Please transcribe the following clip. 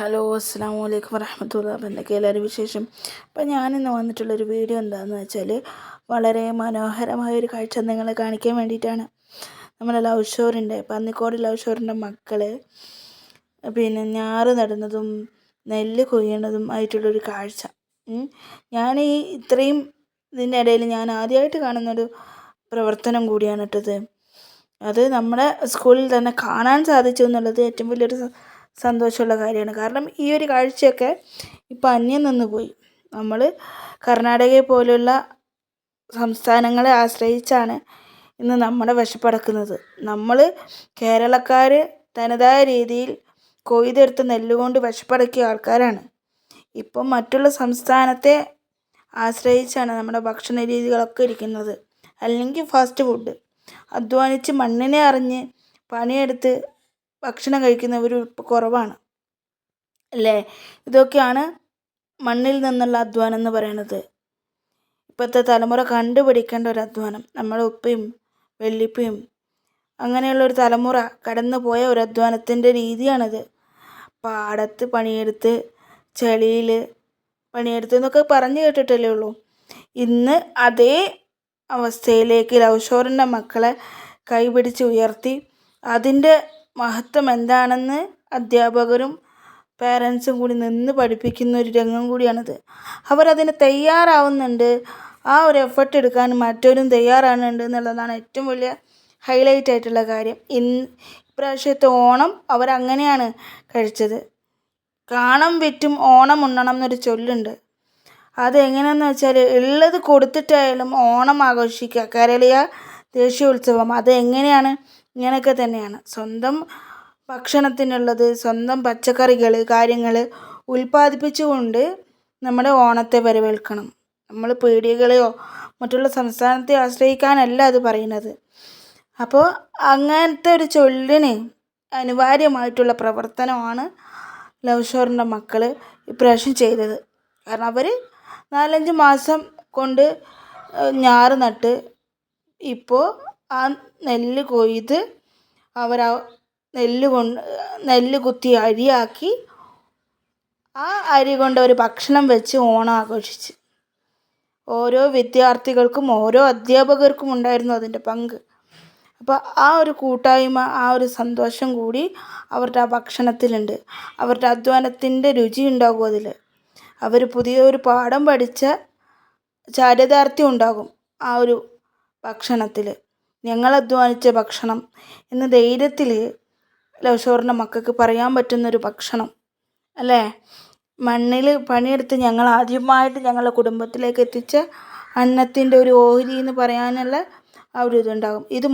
Hello, അസ്സാം വലൈക്കും വരഹമത്തുള്ള. അപ്പം എന്തൊക്കെ എല്ലാവരും വിശേഷം? അപ്പം ഞാനിന്ന് വന്നിട്ടുള്ളൊരു വീഡിയോ എന്താണെന്ന് വെച്ചാൽ വളരെ മനോഹരമായൊരു കാഴ്ച നിങ്ങളെ കാണിക്കാൻ വേണ്ടിയിട്ടാണ്. നമ്മുടെ ലവ് ഷോറിൻ്റെ പന്നിക്കോട് ലവ് ഷോറിൻ്റെ മക്കൾ ഞാറ് നടുന്നതും നെല്ല് കൊയ്യണതും ആയിട്ടുള്ളൊരു കാഴ്ച. ഞാൻ ഇത്രയും ഇതിൻ്റെ ഇടയിൽ ഞാൻ ആദ്യമായിട്ട് കാണുന്നൊരു പ്രവർത്തനം കൂടിയാണ് ഇട്ടത്. അത് നമ്മുടെ സ്കൂളിൽ തന്നെ കാണാൻ സാധിച്ചു എന്നുള്ളത് ഏറ്റവും വലിയൊരു സന്തോഷമുള്ള കാര്യമാണ്. കാരണം ഈ ഒരു കാഴ്ചയൊക്കെ ഇപ്പം അന്യം നിന്ന് പോയി. നമ്മൾ കർണാടകയെ പോലുള്ള സംസ്ഥാനങ്ങളെ ആശ്രയിച്ചാണ് ഇന്ന് നമ്മുടെ വിശപ്പടക്കുന്നത്. നമ്മൾ കേരളക്കാർ തനതായ രീതിയിൽ കൊയ്തെടുത്ത നെല്ലുകൊണ്ട് വിശപ്പടക്കിയ ആൾക്കാരാണ്. ഇപ്പം മറ്റുള്ള സംസ്ഥാനത്തെ ആശ്രയിച്ചാണ് നമ്മുടെ ഭക്ഷണ രീതികളൊക്കെ ഇരിക്കുന്നത്. അല്ലെങ്കിൽ ഫാസ്റ്റ് ഫുഡ്, അധ്വാനിച്ച് മണ്ണിനെ അറിഞ്ഞ് പണിയെടുത്ത് ഭക്ഷണം കഴിക്കുന്നവർ ഇപ്പോൾ കുറവാണ് അല്ലേ? ഇതൊക്കെയാണ് മണ്ണിൽ നിന്നുള്ള അധ്വാനം എന്ന് പറയുന്നത്. ഇപ്പോഴത്തെ തലമുറ കണ്ടുപിടിക്കേണ്ട ഒരു അധ്വാനം. നമ്മുടെ ഉപ്പയും വല്യപ്പയും അങ്ങനെയുള്ളൊരു തലമുറ കടന്നു പോയ ഒരു അധ്വാനത്തിൻ്റെ രീതിയാണത്. പാടത്ത് പണിയെടുത്ത് ചെളിയിൽ പണിയെടുത്ത് എന്നൊക്കെ പറഞ്ഞു കേട്ടിട്ടല്ലേ ഉള്ളൂ. ഇന്ന് അതേ അവസ്ഥയിലേക്ക് ലവ് ഷോറിൻ്റെ മക്കളെ കൈപിടിച്ച് ഉയർത്തി അതിൻ്റെ മഹത്വം എന്താണെന്ന് അധ്യാപകരും പേരൻസും കൂടി നിന്ന് പഠിപ്പിക്കുന്ന ഒരു രംഗം കൂടിയാണിത്. അവരതിന് തയ്യാറാവുന്നുണ്ട്. ആ ഒരു എഫർട്ട് എടുക്കാൻ മറ്റവരും തയ്യാറാകുന്നുണ്ട് എന്നുള്ളതാണ് ഏറ്റവും വലിയ ഹൈലൈറ്റ് ആയിട്ടുള്ള കാര്യം. ഇപ്രാവശ്യത്തെ ഓണം അവരങ്ങനെയാണ് കഴിച്ചത്. കാണം വിറ്റും ഓണം ഉണ്ണണം എന്നൊരു ചൊല്ലുണ്ട്. അതെങ്ങനെയാണെന്ന് വെച്ചാൽ ഉള്ളത് കൊടുത്തിട്ടായാലും ഓണം ആഘോഷിക്കുക. കേരളീയ ദേശീയോത്സവം അതെങ്ങനെയാണ്? ഇങ്ങനെയൊക്കെ തന്നെയാണ്. സ്വന്തം ഭക്ഷണത്തിനുള്ളത്, സ്വന്തം പച്ചക്കറികൾ കാര്യങ്ങൾ ഉൽപ്പാദിപ്പിച്ചുകൊണ്ട് നമ്മുടെ ഓണത്തെ വരവേൽക്കണം. നമ്മൾ പീടികകളെയോ മറ്റുള്ള സംസ്ഥാനത്തെ ആശ്രയിക്കാനല്ല അത് പറയുന്നത്. അപ്പോൾ അങ്ങനത്തെ ഒരു ചൊല്ലിന് അനിവാര്യമായിട്ടുള്ള പ്രവർത്തനമാണ് ലവ് ഷോറിൻ്റെ മക്കൾ ഇപ്രാവശ്യം ചെയ്തത്. കാരണം അവർ 4-5 മാസം കൊണ്ട് ഞാറ് നട്ട് ഇപ്പോൾ ആ നെല്ല് കൊയ്ത് അവർ നെല്ല് കുത്തി അരിയാക്കി ആ അരി കൊണ്ട് ഒരു ഭക്ഷണം വെച്ച് ഓണം ആഘോഷിച്ച്. ഓരോ വിദ്യാർത്ഥികൾക്കും ഓരോ അധ്യാപകർക്കും ഉണ്ടായിരുന്നു അതിൻ്റെ പങ്ക്. അപ്പോൾ ആ ഒരു കൂട്ടായ്മ, ആ ഒരു സന്തോഷം കൂടി അവരുടെ ആ ഭക്ഷണത്തിലുണ്ട്. അവരുടെ അധ്വാനത്തിൻ്റെ രുചി ഉണ്ടാകും അതിൽ. അവർ പുതിയൊരു പാഠം പഠിച്ച ചാരിതാർത്ഥ്യം ഉണ്ടാകും ആ ഒരു ഭക്ഷണത്തിൽ. ഞങ്ങൾ അധ്വാനിച്ച ഭക്ഷണം എന്ന ധൈര്യത്തിൽ ലവ് ഷോറിൻ്റെ മക്കൾക്ക് പറയാൻ പറ്റുന്നൊരു ഭക്ഷണം അല്ലേ? മണ്ണിൽ പണിയെടുത്ത് ഞങ്ങൾ ആദ്യമായിട്ട് ഞങ്ങളുടെ കുടുംബത്തിലേക്ക് എത്തിച്ച അന്നത്തിൻ്റെ ഒരു ഓഹരി എന്ന് പറയാനുള്ള ആ ഒരു ഇതുണ്ടാകും. ഇത്